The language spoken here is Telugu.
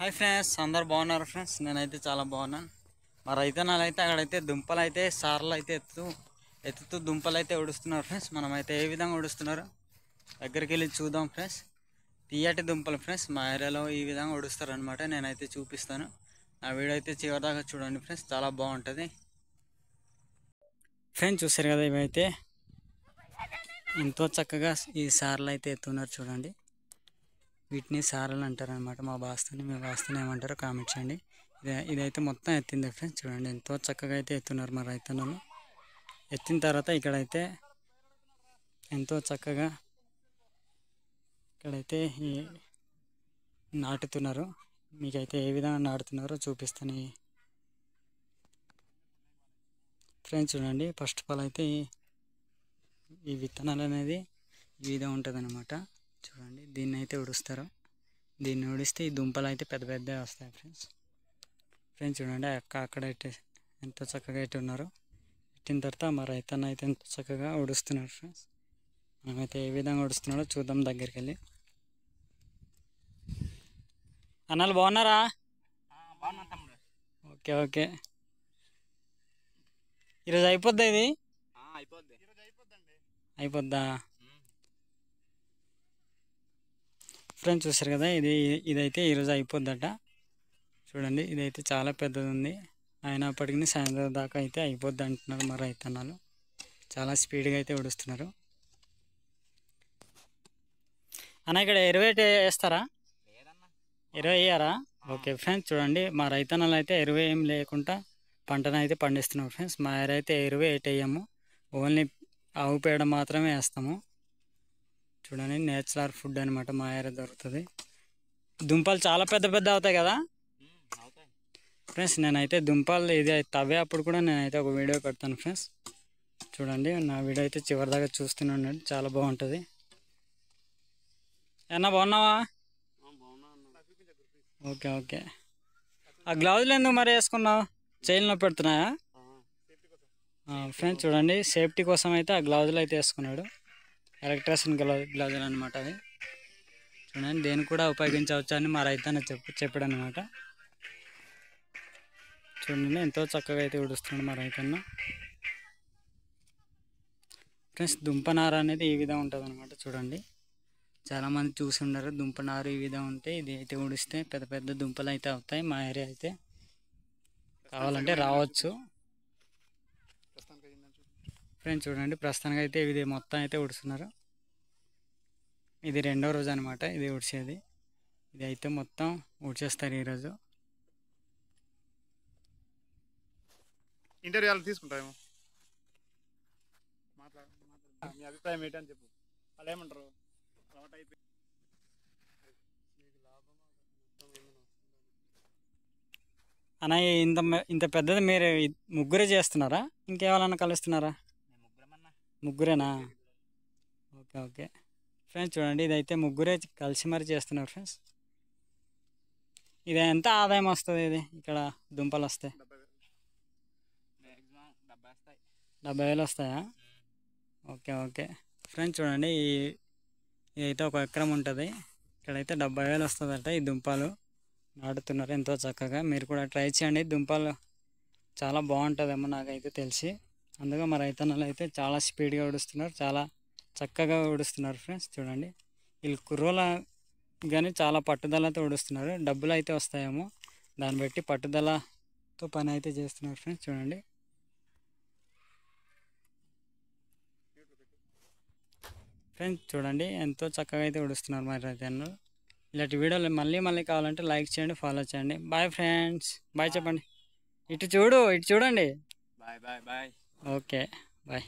హాయ్ ఫ్రెండ్స్, అందరు బాగున్నారు ఫ్రెండ్స్. నేనైతే చాలా బాగున్నాను. మా రైతన్నలైతే అక్కడైతే దుంపలు అయితే సార్లు అయితే ఎత్తుతూ దుంపలు అయితే ఉడుస్తున్నారు ఫ్రెండ్స్. మనమైతే ఏ విధంగా ఉడుస్తున్నారో దగ్గరికి వెళ్ళి చూద్దాం ఫ్రెండ్స్. తీయటి దుంపలు ఫ్రెండ్స్, మా ఏరియాలో ఈ విధంగా ఉడుస్తారు అనమాట. నేనైతే చూపిస్తాను. ఆ వీడియో అయితే చివరిదాకా చూడండి ఫ్రెండ్స్, చాలా బాగుంటుంది ఫ్రెండ్స్. చూసారు కదా, ఇవైతే ఎంతో చక్కగా ఈ సార్లు అయితే ఎత్తున్నారు చూడండి. వీటిని సారలు అంటారు అనమాట. మా భాషని మీ భాషని ఏమంటారో కామెంట్ చేయండి. ఇదైతే మొత్తం ఎత్తింది ఫ్రెండ్స్. చూడండి ఎంతో చక్కగా అయితే ఎత్తున్నారు మా రైతన్నలు. ఎత్తిన తర్వాత ఇక్కడైతే ఎంతో చక్కగా ఇక్కడైతే నాటుతున్నారు. మీకైతే ఏ విధంగా నాటుతున్నారో చూపిస్తాను ఫ్రెండ్స్. చూడండి, ఫస్ట్ ఆఫ్ ఆల్ అయితే ఈ విత్తనాలు అనేది ఈ విధంగా ఉంటుంది అనమాట. చూడండి, దీన్ని అయితే ఉడుస్తారు. దీన్ని ఉడిస్తే ఈ దుంపలు అయితే పెద్ద పెద్దగా వస్తాయి ఫ్రెండ్స్. చూడండి, అక్కడ అయితే ఎంతో చక్కగా అయితే ఉన్నారు. పెట్టిన తర్వాత మా రైతన్న అయితే ఎంతో చక్కగా ఉడుస్తున్నారు ఫ్రెండ్స్. మనమైతే ఏ విధంగా ఉడుస్తున్నాడో చూద్దాం దగ్గరికి వెళ్ళి. అన్నలు బాగున్నారా? Okay okay. ఈరోజు అయిపోద్దా ఇది? అయిపోద్దా ఫ్రెండ్స్? చూసారు కదా, ఇదైతే ఈరోజు అయిపోద్దట. చూడండి, ఇదైతే చాలా పెద్దది ఉంది. అయినప్పటికీ సాయంత్రం దాకా అయితే అయిపోద్ది అంటున్నారు మా రైతన్నలు. చాలా స్పీడ్గా అయితే ఉడుస్తున్నారు అన్న. ఇక్కడ ఎరువు వేస్తారా? ఎరువు వేయరా? Okay friends. చూడండి, మా రైతన్నలు అయితే ఎరువు ఏం లేకుండా పంటను అయితే పండిస్తున్నారు ఫ్రెండ్స్. మా అయితే ఎరువు వేయము, ఓన్లీ ఆవు పేడ మాత్రమే వేస్తాము. చూడండి, నేచురల్ ఫుడ్ అనమాట. మా ఏరియా దొరుకుతుంది. దుంపలు చాలా పెద్ద పెద్ద అవుతాయి కదా ఫ్రెండ్స్. నేనైతే దుంపలు ఇది తవ్వే అప్పుడు కూడా నేనైతే ఒక వీడియో పెడతాను ఫ్రెండ్స్. చూడండి, నా వీడియో అయితే చివరిదాకా చూస్తూనే ఉండండి, చాలా బాగుంటుంది. ఏమన్నా బాగున్నావా? Okay okay. ఆ గ్లౌజులు ఎందుకు మరి వేసుకున్నావు? చైన్లో పెడుతున్నాయా ఫ్రెండ్స్? చూడండి, సేఫ్టీ కోసం అయితే ఆ గ్లౌజులు అయితే వేసుకున్నాడు. ఎలక్ట్రిషియన్ గ్లౌజులు అనమాట అవి. చూడండి, దేని కూడా ఉపయోగించవచ్చు అని మా రైతన్న చెప్పాడు అనమాట. చూడండి, ఎంతో చక్కగా అయితే ఉడుస్తున్నాడు మా రైతన్న ఫ్రెండ్స్. దుంపనార అనేది ఈ విధంగా ఉంటుంది అనమాట. చూడండి, చాలామంది చూసి ఉండరు. దుంపనారు ఈ విధంగా ఉంటే ఇది అయితే ఉడిస్తే పెద్ద పెద్ద దుంపలు అయితే అవుతాయి. మా ఏరియా అయితే కావాలంటే రావచ్చు ఫ్రెండ్స్. చూడండి, ప్రస్తుతానికి అయితే ఇది మొత్తం అయితే ఉడుస్తున్నారు. ఇది రెండో రోజు అనమాట ఇది ఉడిసేది. ఇది అయితే మొత్తం ఉడిచేస్తారు ఈరోజు. ఇంటర్వ్యూ తీసుకుంటామేమో. మీ అభిప్రాయం ఏంటని చెప్పు. వాళ్ళు ఏమంటారు? అన్న, ఇంత పెద్దది మీరు ముగ్గురే చేస్తున్నారా? ఇంకేవాళ్ళన్నా కలుస్తున్నారా? ముగ్గురేనా? Okay okay friends. చూడండి, ఇదైతే ముగ్గురే కలిసి మరి చేస్తున్నారు ఫ్రెండ్స్. ఇది ఎంత ఆదాయం వస్తుంది ఇది ఇక్కడ దుంపలు వస్తే? 70,000 వస్తాయా? Okay okay friends. చూడండి, ఇదైతే 1 ఎకరం ఉంటుంది. ఇక్కడైతే 70,000 వస్తుందట. ఈ దుంపలు నాటుతున్నారు ఎంతో చక్కగా. మీరు కూడా ట్రై చేయండి. దుంపలు చాలా బాగుంటుందేమో నాకైతే తెలిసి. అందుకే మా రైతన్నలు అయితే చాలా స్పీడ్గా ఉడుస్తున్నారు, చాలా చక్కగా ఉడుస్తున్నారు ఫ్రెండ్స్. చూడండి, వీళ్ళు కుర్రోల కానీ చాలా పట్టుదలతో ఉడుస్తున్నారు. డబ్బులు అయితే వస్తాయేమో, దాన్ని బట్టి పట్టుదలతో పని అయితే చేస్తున్నారు ఫ్రెండ్స్. చూడండి, ఫ్రెండ్స్. చూడండి, ఎంతో చక్కగా అయితే ఉడుస్తున్నారు మా రైతన్నలు. ఇలాంటి వీడియోలు మళ్ళీ కావాలంటే లైక్ చేయండి, ఫాలో చేయండి. Bye friends. బాయ్ చెప్పండి. ఇటు చూడండి. Bye bye bye. Okay bye.